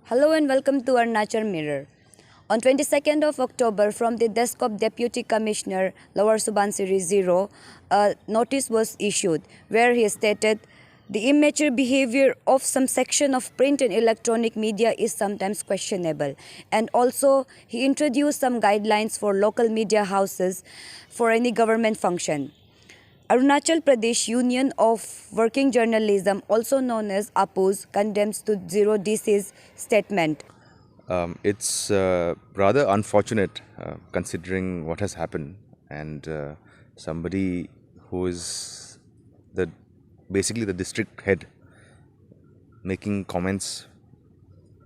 Hello and welcome to Arunachal Mirror. On 22nd of October, from the desk of Deputy Commissioner Lower Subansiri Ziro, a notice was issued where he stated the immature behavior of some section of print and electronic media is sometimes questionable. And also, he introduced some guidelines for local media houses for any government function. Arunachal Pradesh Union of Working Journalism, also known as APUWJ, condemns to Zero DC's statement. It's rather unfortunate considering what has happened, and somebody who is basically the district head making comments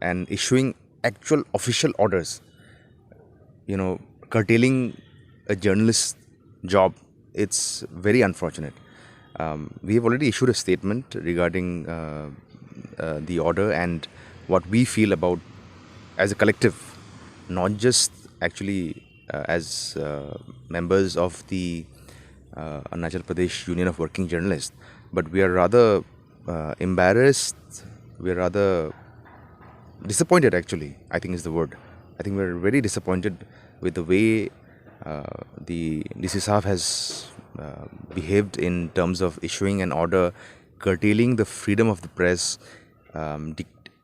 and issuing actual official orders, curtailing a journalist's job. It's very unfortunate. We have already issued a statement regarding the order and what we feel about as a collective, not just actually as members of the Arunachal Pradesh Union of Working Journalists, but we are rather embarrassed, we are rather disappointed actually, I think is the word. I think we're very disappointed with the way the DC Saab has behaved in terms of issuing an order curtailing the freedom of the press,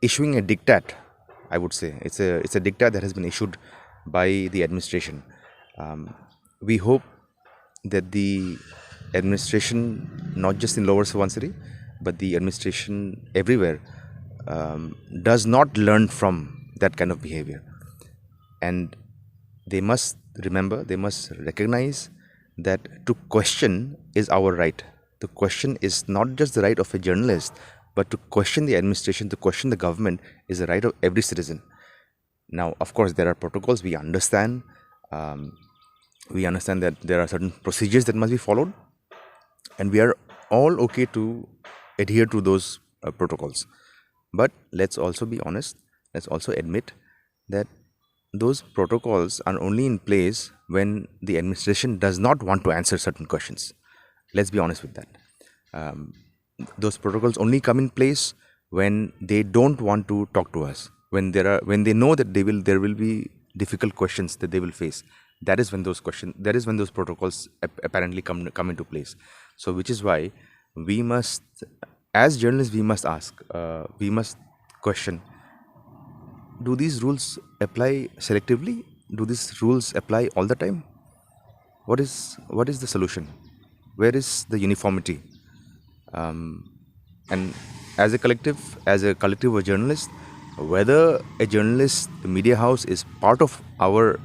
issuing a diktat. I would say it's a diktat that has been issued by the administration. We hope that the administration, not just in Lower Subansiri, but the administration everywhere, does not learn from that kind of behavior. And they must remember, they must recognize that to question is our right. To question is not just the right of a journalist, but to question the administration, to question the government is the right of every citizen. Now, of course, there are protocols. We understand that there are certain procedures that must be followed, and we are all okay to adhere to those protocols. But let's also be honest. Let's also admit that those protocols are only in place when the administration does not want to answer certain questions. Let's be honest with that. Those protocols only come in place when they don't want to talk to us, when they know that there will be difficult questions that they will face. That is when those protocols apparently come into place. So which is why we must, as journalists, we must ask, we must question, do these rules apply selectively? Do these rules apply all the time? What is the solution? Where is the uniformity? And as a collective of journalists, whether a journalist, the media house is part of our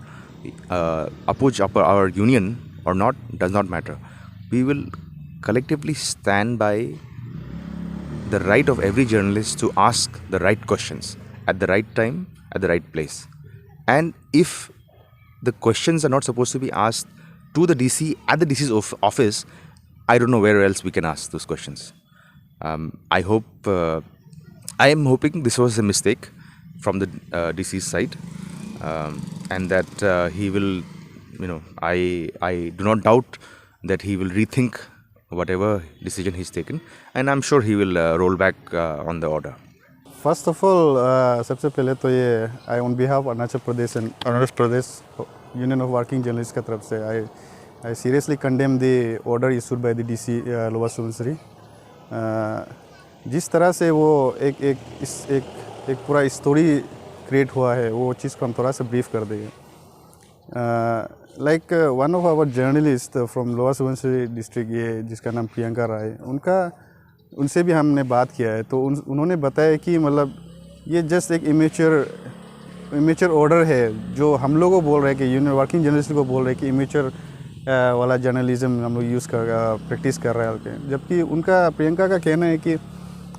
APUWJ, our union or not, does not matter. We will collectively stand by the right of every journalist to ask the right questions at the right time, at the right place. And if the questions are not supposed to be asked to the DC at the DC's office, I don't know where else we can ask those questions. I am hoping this was a mistake from the DC's side, and that he will, I do not doubt that he will rethink whatever decision he's taken, and I'm sure he will roll back on the order. First of all, सबसे पहले तो ये I on behalf of Arunachal Pradesh and Arunachal Pradesh Union of Working Journalists की तरफ से I seriously condemn the order issued by the DC Lower Subansiri. जिस तरह से वो एक पूरा स्टोरी क्रिएट हुआ है, वो चीज़ को हम थोड़ा सा ब्रीफ कर देंगे. Like one of our journalists from Lower Subansiri district, ये जिसका नाम प्रियंका राय, उनसे भी हमने बात किया है. तो उन्होंने बताया कि मतलब ये जस्ट एक इमेच्योर ऑर्डर है जो हम लोगों को बोल रहे हैं कि यूनियन वर्किंग जर्नलिस्ट को बोल रहे हैं कि इमेच्योर वाला जर्नलिज्म हम लोग प्रैक्टिस कर रहे हैं. जबकि प्रियंका का कहना है कि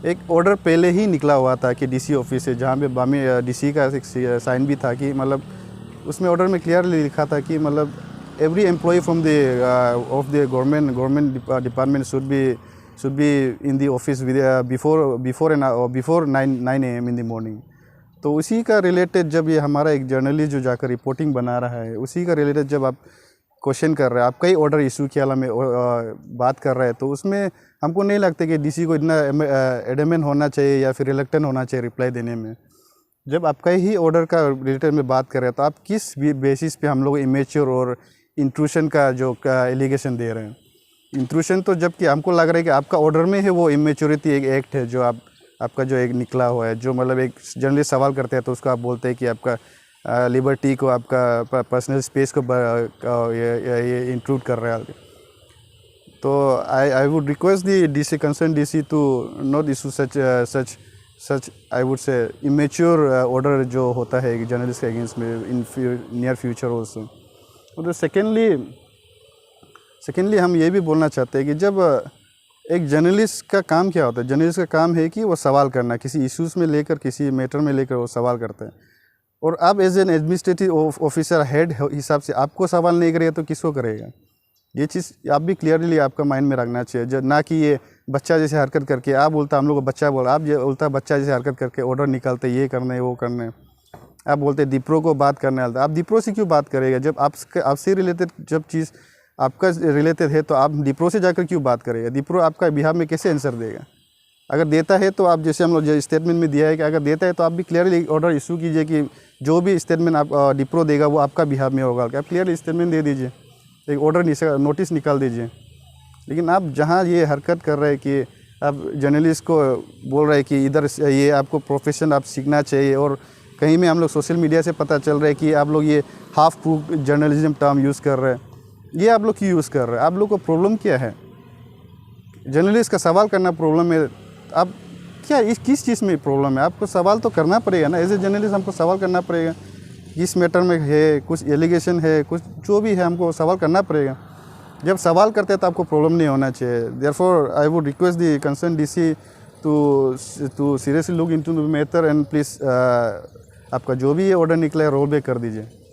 एक ऑर्डर पहले ही निकला हुआ था कि डीसी ऑफिस से, जहाँ पे बामी डीसी का एक साइन भी था कि मतलब उसमें ऑर्डर में क्लियरली लिखा था कि मतलब every employee from the of the government department should be in the office with before 9 AM in the morning. तो उसी का रिलेटेड जब ये हमारा एक जर्नलिस्ट जो जाकर रिपोर्टिंग बना रहा है, उसी का रिलेटेड जब आप क्वेश्चन कर रहे हैं, आप कई ऑर्डर इशू के अलावा में बात कर रहे हैं, तो उसमें हमको नहीं लगता कि डीसी को इतना एडमेंट होना चाहिए या फिर रिलक्टेंट होना चाहिए रिप्लाई देने में. जब आपका ही ऑर्डर का रिलेटेड में बात कर रहे हैं तो आप किस बेसिस पे हम लोग इमेच्योर और इंट्रूशन का जो एलिगेशन दे रहे हैं? इंट्रूशन तो जबकि हमको लग रहा है कि आपका ऑर्डर में है वो इमेच्योरिटी एक एक्ट है जो आपका जो एक निकला हुआ है, जो मतलब एक जर्नलिस्ट सवाल करते हैं तो उसको आप बोलते हैं कि आपका लिबर्टी को, आपका पर्सनल स्पेस को ये इंट्रूड कर रहा है। तो I would request the DC concern DC to not issue such I would say immature order जो होता है जर्नलिस्ट के अगेंस्ट में इन नियर फ्यूचर ऑल्सो। तो सेकेंडली हम ये भी बोलना चाहते हैं कि जब एक जर्नलिस्ट का काम क्या होता है, जर्नलिस्ट का काम है कि वो सवाल करना, किसी इश्यूज़ में लेकर, किसी मैटर में लेकर वो सवाल करते हैं। और आप as an administrative officer head हिसाब से आपको सवाल नहीं करेगा तो किसको करेगा? ये चीज़ आप भी क्लियरली आपका माइंड में रखना चाहिए। जब ना कि ये बच्चा जैसे हरकत करके आप बोलता, हम लोग को बच्चा बोला, आप जो बोलता बच्चा जैसे हरकत करके ऑर्डर निकालते, ये करना है वो करना है। आप बोलते दीप्रो को बात करने वाला, आप दीप्रो से क्यों बात करेगा? जब आपसे रिलेटेड जब चीज़ आपका रिलेटेड है तो आप दीप्रो से जाकर क्यों बात करेगा? दीप्रो आपका बिहार में कैसे आंसर देगा? अगर देता है तो आप, जैसे हम लोग जो स्टेटमेंट में दिया है कि अगर देता है तो आप भी क्लियरली ऑर्डर इशू कीजिए कि जो भी स्टेटमेंट आप दीप्रो देगा वो आपका बिहार में होगा। आप क्लियरली स्टेटमेंट दे दीजिए, एक ऑर्डर नोटिस निकाल दीजिए। लेकिन आप जहाँ ये हरकत कर रहे हैं कि आप जर्नलिस्ट को बोल रहे हैं कि इधर ये आपको प्रोफेशन आप सीखना चाहिए, और कहीं में हम लोग सोशल मीडिया से पता चल रहा है कि आप लोग ये half proof journalism term use कर रहे हैं। ये आप लोग क्यों यूज़ कर रहे हैं? आप लोग को प्रॉब्लम क्या है? जर्नलिस्ट का सवाल करना प्रॉब्लम है? आप क्या किस चीज़ में प्रॉब्लम है? आपको सवाल तो करना पड़ेगा ना, एज ए जर्नलिस्ट हमको सवाल करना पड़ेगा। किस मैटर में है, कुछ एलिगेशन है, कुछ जो भी है, हमको सवाल करना पड़ेगा। जब सवाल करते हैं तो आपको प्रॉब्लम नहीं होना चाहिए। Therefore I would request the concern DC to seriously look into the matter and please आपका जो भी ये ऑर्डर निकला है रोल बैक कर दीजिए।